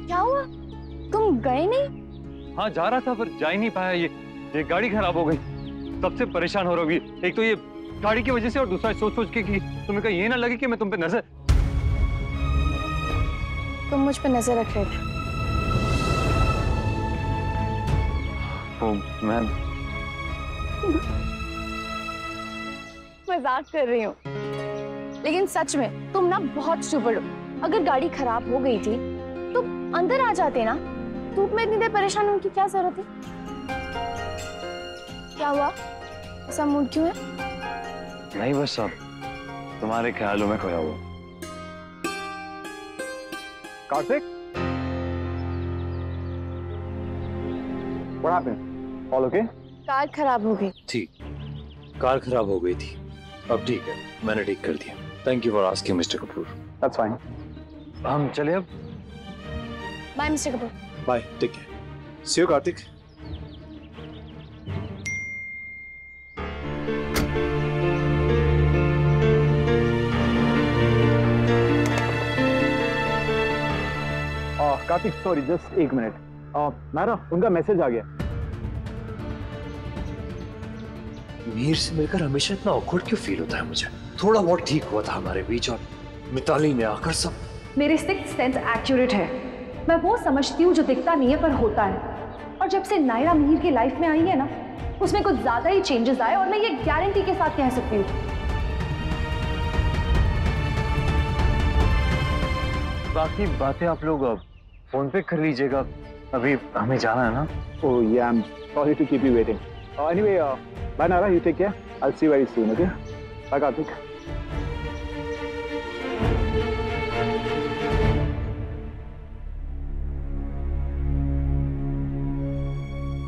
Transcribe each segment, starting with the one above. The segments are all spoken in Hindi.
क्या हुआ? तुम गए नहीं? हाँ जा रहा था पर जा ही नहीं पाया। ये गाड़ी खराब हो गई। सबसे परेशान हो रही है। एक तो ये गाड़ी की वजह से और दूसरा सोच सोच के कि तुम्हें कहीं ये ना लगे कि मैं तुम पे नजर। तुम मुझ पे नजर रख रहे थे। मैं मजाक कर रही हूँ, लेकिन सच में तुम ना बहुत स्टूपिड हो। अगर गाड़ी खराब हो गई थी तो अंदर आ जाते ना। धूप में इतनी देर परेशान होने की क्या जरूरत थी? क्या हुआ? ऐसा मूड क्यों है? नहीं बस अब तुम्हारे ख्यालों में खोया हुआ। Kartik, what happened? All okay? Car खराब हो गई। ठीक, कार खराब हो गई थी। अब ठीक है, मैंने ठीक कर दिया। Thank you for asking mister Kapoor. That's fine. हम चले अब। Bye mister Kapoor. Bye. Take care. See you, Kartik. Kartik sorry, just एक मिनट। नायरा, उनका मैसेज आ गया। मीर से मिलकर हमेशा इतना ऑकवर्ड क्यों फील होता है मुझे? थोड़ा बहुत ठीक हुआ था हमारे बीच और मिताली ने आकर सब। मेरी सिक्स्थ सेंस एक्यूरेट है। मैं वो समझती हूँ जो दिखता नहीं है पर होता है। और जब से नायरा मीर की लाइफ में आई है ना, उसमें कुछ ज्यादा ही चेंजेस आए और मैं ये गारंटी के साथ कह सकती हूँ। बाकी बातें आप लोग फोन पे कर लीजिएगा, अभी हमें जाना है ना। Oh yeah, I'm sorry to keep you waiting. Anyway, bye Nara, you take care. I'll see you very soon, okay? Bye Kartik.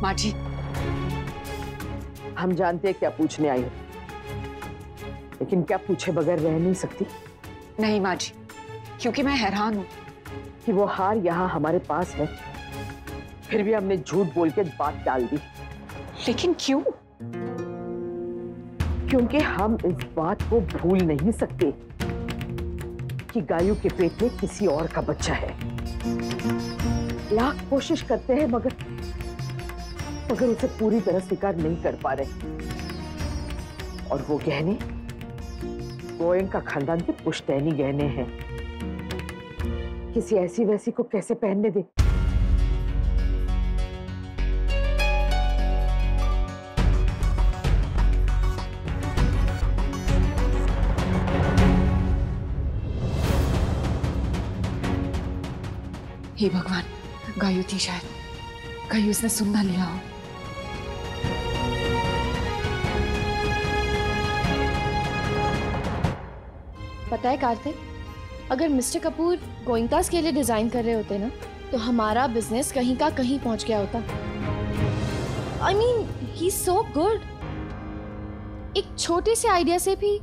माँ जी, हम जानते हैं क्या पूछने आई हो, लेकिन क्या पूछे बगैर रह नहीं सकती। नहीं माँ जी, क्योंकि मैं हैरान हूँ कि वो हार यहाँ हमारे पास है, फिर भी हमने झूठ बोल के बात टाल दी। लेकिन क्यों? क्योंकि हम इस बात को भूल नहीं सकते कि गायू के पेट में किसी और का बच्चा है। लाख कोशिश करते हैं मगर उसे पूरी तरह स्वीकार नहीं कर पा रहे। और वो गहने गोयनका खानदान के पुश्तैनी गहने हैं। किसी ऐसी वैसी को कैसे पहनने दे? हे भगवान, गायू थी शायद। गायू उसने सुन ना लिया हो। पता है कार्तिक, अगर मिस्टर कपूर गोइंकास के लिए डिजाइन कर रहे होते ना, तो हमारा बिजनेस कहीं का कहीं पहुंच गया होता। I mean, he's so good. एक छोटे से आइडिया से भी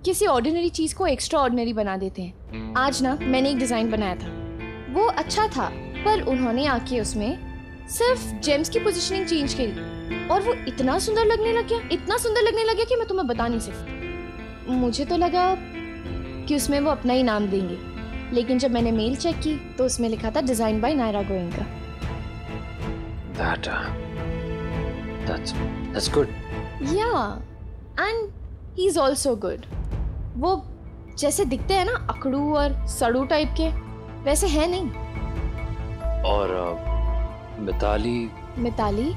किसी ऑर्डिनरी चीज को एक्स्ट्रा ऑर्डिनरी बना देते हैं। आज ना मैंने एक डिजाइन बनाया था, वो अच्छा था, पर उन्होंने आके उसमें सिर्फ जेम्स की पोजीशनिंग चेंज की और वो इतना सुंदर लगने लग गया कि मैं तुम्हें बता नहीं सकती। मुझे तो लगा कि उसमें वो अपना ही नाम देंगे, लेकिन जब मैंने मेल चेक की तो उसमें लिखा था design by Naira Goenka. That's good. Yeah, and he's also good. वो जैसे दिखते हैं ना अकड़ू और सड़ू टाइप के, वैसे है नहीं। और मिताली?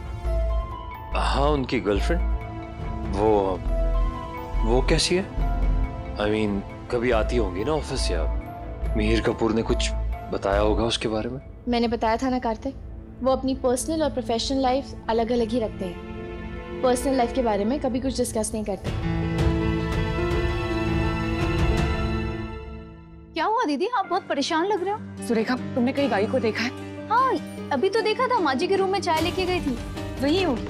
हाँ, उनकी गर्लफ्रेंड। वो कैसी है? I mean, कभी आती होंगी ना ऑफिस, या मीर कपूर ने कुछ बताया होगा उसके बारे में? मैंने बताया था ना कार्तिक, वो अपनी पर्सनल और प्रोफेशनल लाइफ अलग अलग ही रखते हैं। पर्सनल लाइफ के बारे में कभी कुछ डिस्कस नहीं करते। क्या हुआ दीदी, आप बहुत परेशान लग रहे हो। सुरेखा, तुमने कहीं गायू को देखा है? हाँ, अभी तो देखा था, माँ जी के रूम में चाय लेके गई थी, वही होगी।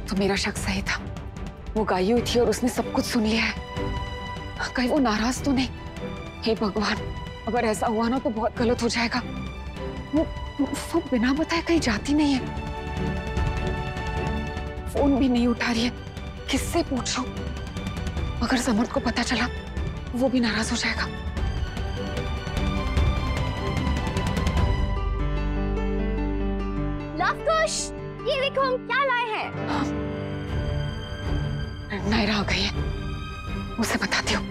तो मेरा शक सही था, वो गायू थी और उसने सब कुछ सुन लिया है। कहीं वो नाराज तो नहीं? हे भगवान, अगर ऐसा हुआ ना तो बहुत गलत हो जाएगा। वो बिना बताए कहीं जाती नहीं है, फोन भी नहीं उठा रही है, किससे पूछूं? अगर समर्थ को पता चला वो भी नाराज हो जाएगा। राफकुश, ये देखो हम क्या लाए हैं। नायरा आ गई है, उसे बताती हूँ।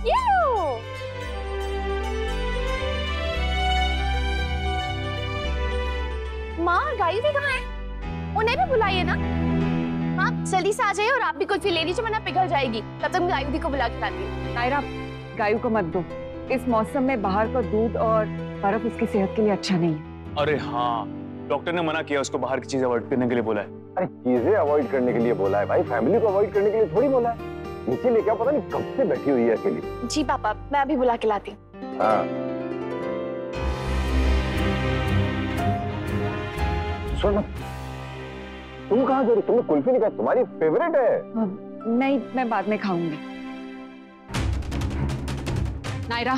ये लो। माँ गायु भी कहाँ है? उन्हें भी बुलाइए ना। आप जल्दी से आ जाइए और आप भी कुछ भी ले लीजिए वरना पिघल जाएगी। तब तक गायु दी को बुला के लाती हूँ। नायरा, गायु को मत दो, इस मौसम में बाहर का दूध और बर्फ उसकी सेहत के लिए अच्छा नहीं है। अरे हाँ, डॉक्टर ने मना किया, उसको बाहर की चीजें अवॉइड करने के लिए बोला है। अरे चीजें अवॉइड करने के लिए बोला है भाई, फैमिली को अवॉइड करने के लिए थोड़ी बोला है। नीचे लेके आओ, पता नहीं कब से बैठी हुई है अकेली। जी पापा, मैं अभी बुला के लाती हूँ। हाँ सुन, तुम कहाँ जा रही? तुमने कुल्फी नहीं खाई, तुम्हारी फेवरेट है। नहीं, मैं बाद में खाऊंगी। नायरा।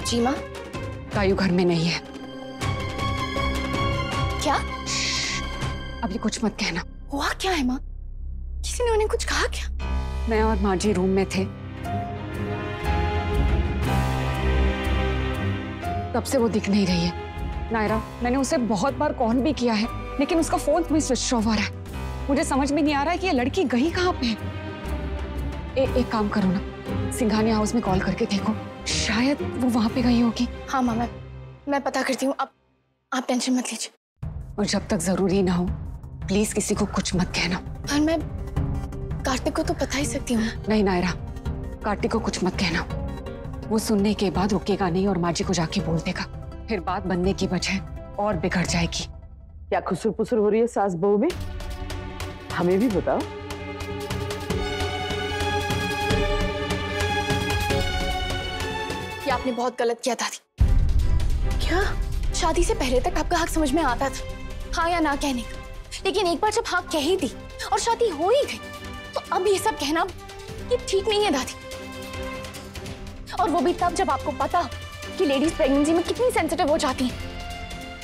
जी माँ। गायु घर में नहीं है। क्या? अभी कुछ मत कहना। हुआ क्या है माँ? किसी ने उन्हें कुछ कहा क्या? मैं और माँ जी रूम में थे, तब से वो दिख नहीं रही है। नायरा, मैंने उसे बहुत बार कॉल भी किया है, लेकिन उसका फोन भी स्विच ऑफ आ रहा है। मुझे समझ में नहीं आ रहा है कि ये लड़की गई कहाँ पे है। एक काम करो ना, सिंघानिया हाउस में कॉल करके देखो, शायद वो वहां पे गई होगी। हाँ माँ, मैं पता करती हूँ। आप टेंशन मत लीजिए। और जब तक जरूरी ना हो, प्लीज किसी को कुछ मत कहना। पर मैं कार्तिक को तो बता ही सकती हूँ। नहीं नायरा, कार्तिक को कुछ मत कहना। वो सुनने के बाद रुकेगा नहीं और माँ जी को जाके बोल देगा, फिर बात बनने की बजाय और बिगड़ जाएगी। क्या खुसुर पुसुर हो रही है सास बहू में? हमें भी बताओ। ये आपने बहुत गलत किया दादी। क्या? शादी से पहले तक आपका हक समझ में आता था, हाँ या ना कहने का, लेकिन एक बार जब हाँ कह ही दी और शादी हो ही गई, तो अब ये सब कहना ये ठीक नहीं है दादी। और वो भी तब जब आपको पता कि लेडीज प्रेगनेंसी में कितनी सेंसिटिव हो जाती हैं।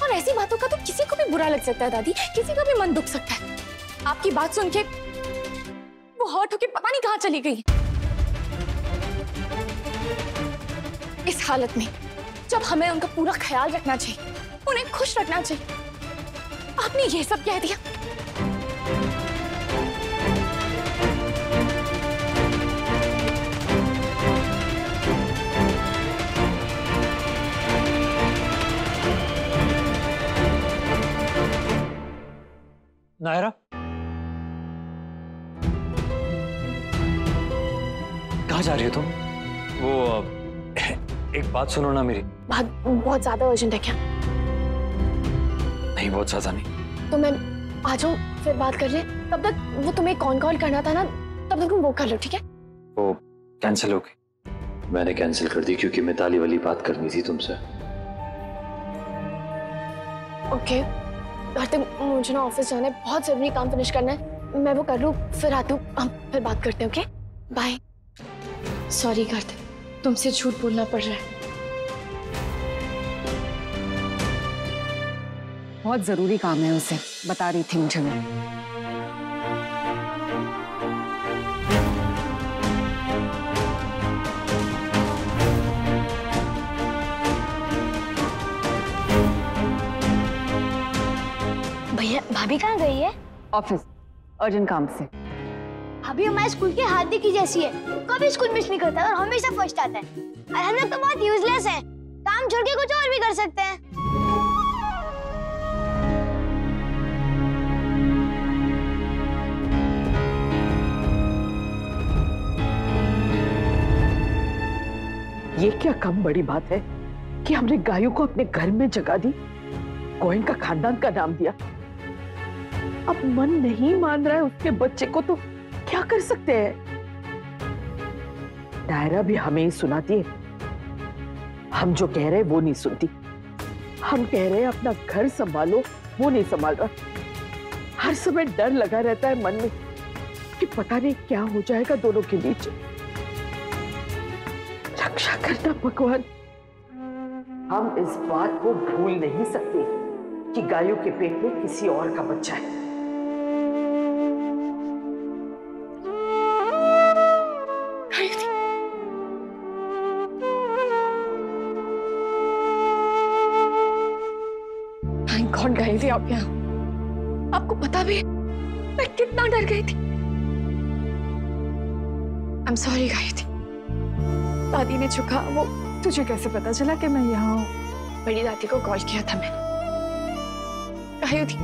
और ऐसी बातों का तो किसी को भी बुरा लग सकता है दादी, किसी का भी मन दुख सकता है। आपकी बात सुन के वो हर्ट होके पता नहीं कहाँ चली गई। इस हालत में जब हमें उनका पूरा ख्याल रखना चाहिए, उन्हें खुश रखना चाहिए, आपने ये सब कह दिया। नायरा, कहाँ जा रही हो तुम? वो एक बात सुनो ना मेरी। बहुत ज्यादा अर्जेंट है क्या? नहीं, बहुत ज्यादा नहीं। तो मैं आ जाऊं फिर बात कर ले। तब तक वो तुम्हें कॉल करना था ना, तब तक तुम वो कर लो, ठीक है? वो कैंसिल हो गई। मैंने कैंसिल कर दी क्योंकि मिताली वाली बात करनी थी तुमसे। ओके, कार्तिक मुझे ना ऑफिस जाना है, बहुत जरूरी काम फिनिश करना है। मैं वो कर लूं फिर आती हूँ, हम फिर बात करते हैं। Okay bye. सॉरी कार्तिक, तुमसे झूठ बोलना पड़ रहा है। बहुत जरूरी काम है उसे, बता रही थी मुझे वो। भैया भाभी कहाँ गई है? ऑफिस, अर्जेंट काम से। भाभी हमारे स्कूल की हार्दिक की जैसी है, कभी स्कूल मिस नहीं करता और हमेशा फर्स्ट आता है। और हम लोग तो बहुत यूजलेस हैं, काम छोड़ के कुछ और भी कर सकते हैं। ये क्या कम बड़ी बात है कि हमने गायों को अपने घर में जगह दी, गोयन का खानदान का नाम दिया। अब मन नहीं मान रहा है उसके बच्चे को, तो क्या कर सकते हैं? नायरा भी हमें ही सुनाती है, हम जो कह रहे हैं वो नहीं सुनती। हम कह रहे हैं अपना घर संभालो, वो नहीं संभाल रहा। हर समय डर लगा रहता है मन में कि पता नहीं क्या हो जाएगा दोनों के बीच। रक्षा करना भगवान। हम इस बात को भूल नहीं सकते कि गायों के पेट में किसी और का बच्चा है। थी आप यहाँ? आपको पता भी है मैं कितना डर गई थी। I'm sorry Gayatri. दादी ने जो कहा वो तुझे कैसे पता चला कि मैं यहाँ हूँ? बड़ी दादी को कॉल किया था मैंने। गायत्री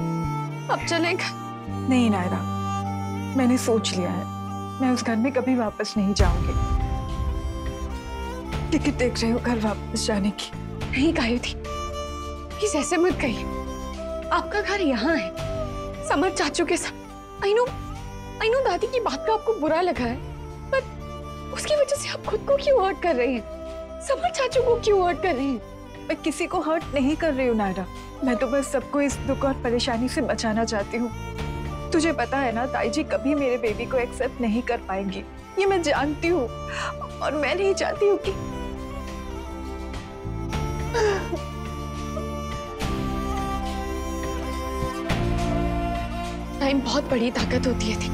अब चलेगा? नहीं नायरा, मैंने सोच लिया है, मैं उस घर में कभी वापस नहीं जाऊंगी। टिकट देख रही हूँ घर वापस जाने की। नहीं गायत्री, प्लीज ऐसे मत कहिए। आपका घर यहाँ है, समर चाचू के साथ। आई नो दादी की बात का आपको बुरा लगा है, पर उसकी वजह से आप खुद को क्यों हर्ट कर रही हैं? समर चाचू को क्यों हर्ट कर रही हैं? मैं किसी को हर्ट नहीं कर रही हूँ नायरा, मैं तो बस सबको इस दुख और परेशानी से बचाना चाहती हूँ। तुझे पता है ना, ताई जी कभी मेरे बेबी को एक्सेप्ट नहीं कर पाएंगी, ये मैं जानती हूँ। और मैं नहीं चाहती हूँ कि टाइम बहुत बड़ी ताकत होती है थी,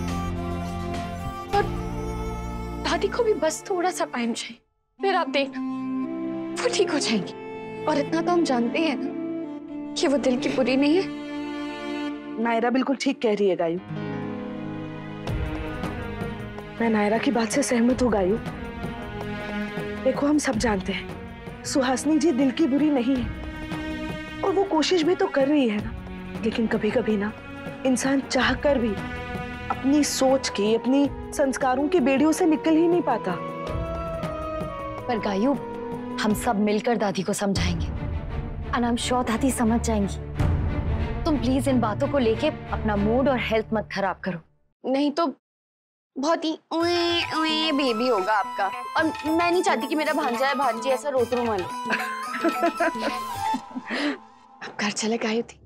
और दादी को भी बस थोड़ा सा टाइम चाहिए, फिर आप देखना वो ठीक हो जाएंगी। और इतना तो हम जानते हैं ना कि वो दिल की बुरी नहीं है। नायरा बिल्कुल ठीक कह रही है गायू। मैं नायरा की बात से सहमत हूँ गायू। देखो हम सब जानते हैं सुहासिनी जी दिल की बुरी नहीं है, और वो कोशिश भी तो कर रही है ना, लेकिन कभी कभी ना इंसान चाहकर भी अपनी सोच की, अपनी संस्कारों की बेड़ियों से निकल ही नहीं पाता। पर गायू, हम सब मिलकर दादी को समझाएंगे, और आई एम श्योर दादी समझ जाएंगी। तुम प्लीज इन बातों को लेके अपना मूड और हेल्थ मत खराब करो, नहीं तो बहुत ही बेबी होगा आपका, और मैं नहीं चाहती कि मेरा भांजा है भांजी ऐसा रोते रो मानो। अब घर चले गायत्री।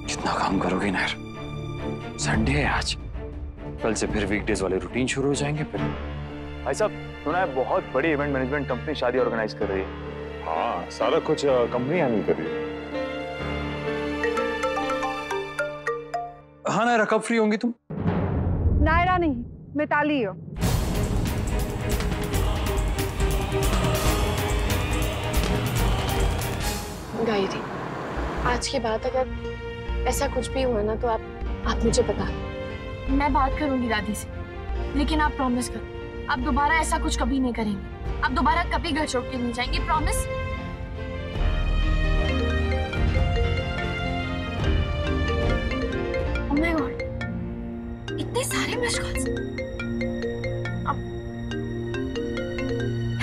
कितना काम करोगे नायर? संडे है आज, कल से फिर वीकडेज वाले रूटीन शुरू हो जाएंगे। फिर भाई साहब, सुना है बहुत बड़ी इवेंट मैनेजमेंट कंपनी शादी ऑर्गेनाइज कर रही है। हाँ, सारा कुछ कंपनी हैंडल कर रही है। हाँ नायरा, कब फ्री होंगी तुम? नायरा नहीं, मिताली हो। गायत्री, आज के बाद अगर ऐसा कुछ भी हुआ ना तो आप मुझे बता। मैं बात करूंगी दादी से, लेकिन आप प्रॉमिस करो आप दोबारा ऐसा कुछ कभी नहीं करेंगे। आप दोबारा कभी घर छोड़ के नहीं जाएंगे, प्रॉमिस? ओह माय गॉड, इतने सारे missed calls.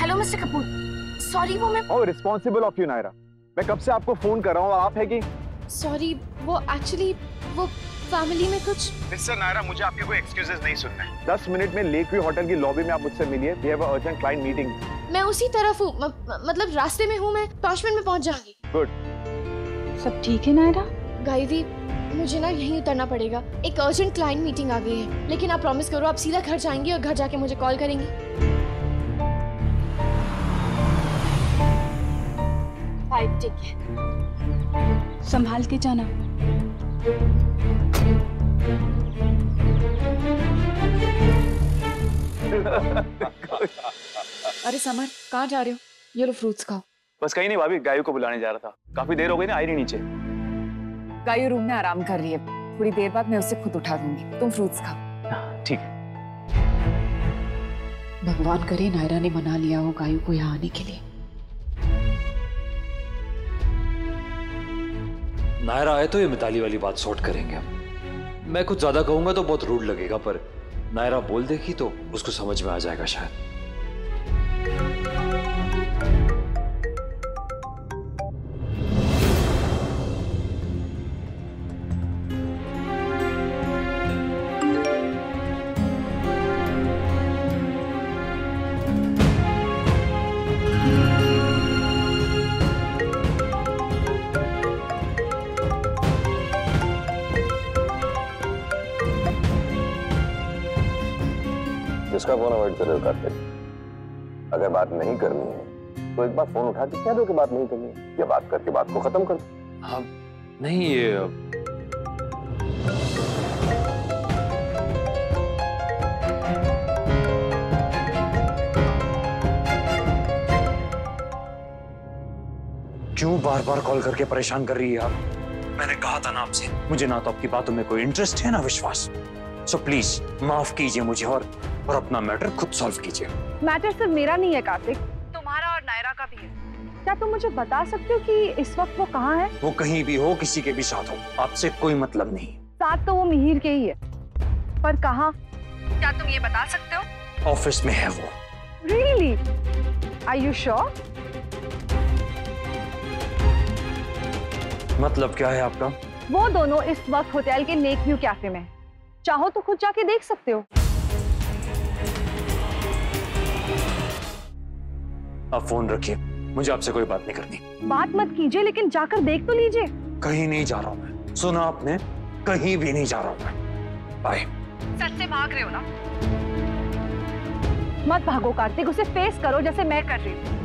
Hello mister Kapoor, sorry वो मैं रिस्पॉन्सिबल ऑफ यू नायरा, मैं कब से आपको फोन कर रहा हूँ और आप है कि सॉरी, वो एक्चुअली वो फैमिली में कुछ। मिस्टर नायरा, मुझे आपके कोई एक्सक्यूजेस नहीं सुनना है। 10 मिनट में लेक व्यू होटल की लॉबी में आप मुझसे मिलिए। We have a urgent client meeting. मैं उसी तरफ हूँ, मतलब रास्ते में हूँ, मैं 5 मिनट में पहुँच जाऊंगी। गुड। सब ठीक है नायरा? गायत्री, मुझे ना यहीं उतरना पड़ेगा, एक अर्जेंट क्लाइंट मीटिंग आ गई है, लेकिन आप प्रॉमिस करो आप सीधा घर जाएंगी और घर जाके मुझे कॉल करेंगी। ठीक है, संभाल के जाना। अरे समर, कहाँ जा रहे हो? ये लो फ्रूट्स खाओ। बस कहीं नहीं भाभी, गायू को बुलाने जा रहा था, काफी देर हो गई ना, आई नहीं नीचे। गायू रूम में आराम कर रही है, थोड़ी देर बाद मैं उसे खुद उठा दूंगी। तुम फ्रूट्स खाओ। ठीक है। भगवान करे नायरा ने मना लिया हो गायू को यहाँ आने के लिए। नायरा आए तो ये मिताली वाली बात सॉर्ट करेंगे हम। मैं कुछ ज्यादा कहूंगा तो बहुत रूड लगेगा, पर नायरा बोल देगी तो उसको समझ में आ जाएगा शायद। किसका फोन अवॉइड कर रहे हो कार्तिक? अगर बात नहीं करनी है तो एक बार फोन उठा के कह दो कि बात नहीं करनी है, या बात करके बात को खत्म कर दो। हाँ, नहीं ये क्यों बार बार कॉल करके परेशान कर रही है आप? मैंने कहा था ना आपसे, मुझे ना तो आपकी बातों में कोई इंटरेस्ट है ना विश्वास। सो प्लीज माफ कीजिए मुझे और अपना मैटर खुद सॉल्व कीजिए। मैटर सिर्फ मेरा नहीं है कार्तिक, तुम्हारा और नायरा का भी है। क्या तुम मुझे बता सकते हो कि इस वक्त वो कहाँ है? वो कहीं भी हो, किसी के भी साथ हो, आपसे कोई मतलब नहीं। साथ तो वो मिहिर के ही है, पर कहाँ? क्या तुम ये बता सकते हो? ऑफिस में है वो। Really? Are you sure? मतलब क्या है आपका? वो दोनों इस वक्त होटल के लेक व्यू कैफे में हैं। चाहो तो खुद जाके देख सकते हो। आप फोन रखिए, मुझे आपसे कोई बात नहीं करनी। बात मत कीजिए, लेकिन जाकर देख तो लीजिए। कहीं नहीं जा रहा हूं मैं, सुना आपने? कहीं भी नहीं जा रहा हूं मैं। बाय। सच से भाग रहे हो ना? मत भागो कार्तिक, उसे फेस करो जैसे मैं कर रही हूँ।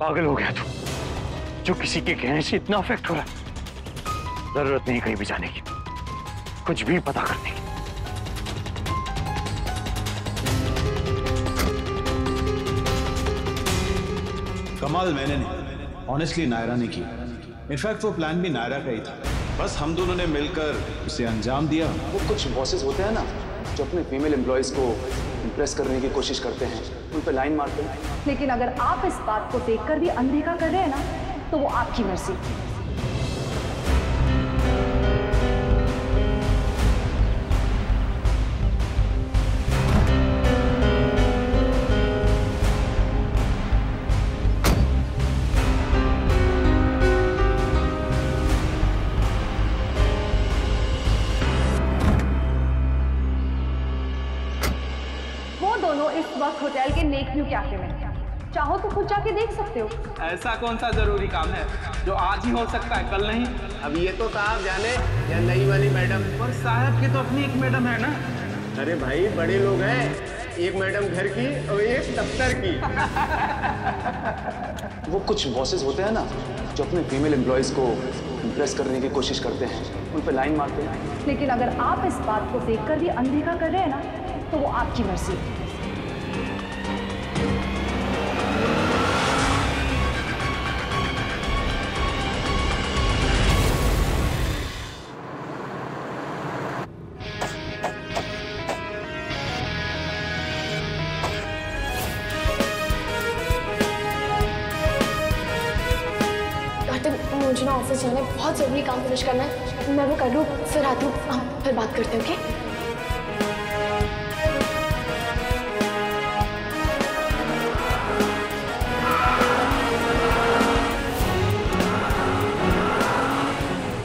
पागल हो गया तू, जो किसी के कहने से इतना अफेक्ट हो रहा है। जरूरत नहीं कहीं भी जाने की, कुछ भी पता करने की। कमाल मैंने नहीं, ऑनेस्टली नायरा ने की। इनफैक्ट वो प्लान भी नायरा का ही था, बस हम दोनों ने मिलकर उसे अंजाम दिया। वो कुछ बॉसेस होते हैं ना जो अपने फीमेल एम्प्लॉयज को इम्प्रेस करने की कोशिश करते हैं, उन पे लाइन मारते हैं। लेकिन अगर आप इस बात को देखकर भी अनदेखा कर रहे हैं ना, तो वो आपकी मर्जी। वो दोनों इस वक्त होटल के लेक व्यू कैफे में, चाहो तो खुद जाके देख सकते हो। ऐसा कौन सा जरूरी काम है जो आज ही हो सकता है, कल नहीं? अब ये तो साहब जाने या नई वाली मैडम। और साहब की तो अपनी एक मैडम है ना। अरे भाई बड़े लोग हैं, एक मैडम घर की और एक दफ्तर की। वो कुछ बॉसेस होते हैं ना जो अपने फीमेल एम्प्लॉयज को इम्प्रेस करने की कोशिश करते हैं, उन पे लाइन मारते हैं। लेकिन अगर आप इस बात को देखकर भी अनदेखा कर रहे हैं ना, तो वो आपकी मर्जी। मुझे ना ऑफिस जाना है, बहुत जरूरी काम फिनिश करना है। मैं वो कर लूँ, फिर आती हूँ, हम फिर बात करते हैं। ओके?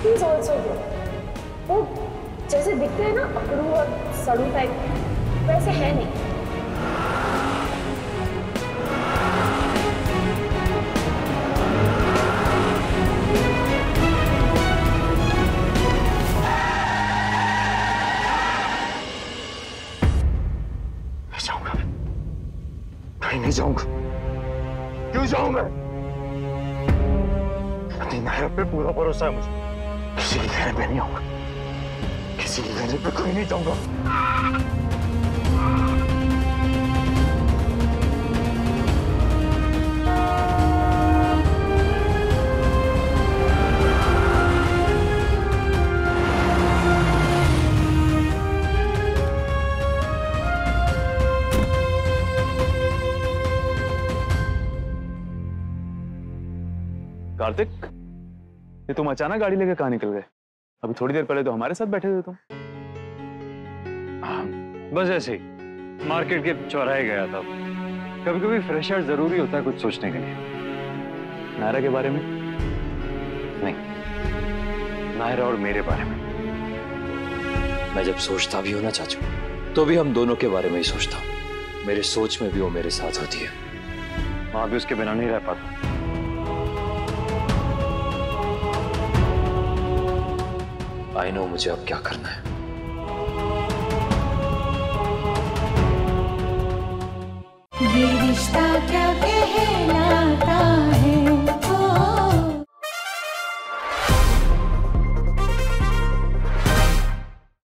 He's also good. वो जैसे दिखते हैं ना अकड़ू और सड़ू टाइप, वैसे है नहीं। नहीं जाऊंगा। क्यों जाऊंगा? अपनी नायरा पे पूरा भरोसा है मुझे। किसी के कहने पे नहीं आऊंगा, किसी के कहने पे कहीं नहीं जाऊंगा। कार्तिक, ये तुम अचानक गाड़ी लेके कहाँ निकल गए? अभी थोड़ी देर पहले तो हमारे साथ बैठे थे तुम। बस ऐसे ही मार्केट के चौराहे गया था। कभी कभी फ्रेश एयर जरूरी होता है कुछ सोचने के लिए। नायरा के बारे में? नहीं, नायरा और मेरे बारे में। मैं जब सोचता भी हूं ना चाचू, तो भी हम दोनों के बारे में ही सोचता हूं। मेरे सोच में भी वो मेरे साथ होती है, वहां भी उसके बिना नहीं रह पाता। आई नो मुझे अब क्या करना है। ये रिश्ता क्या कहलाता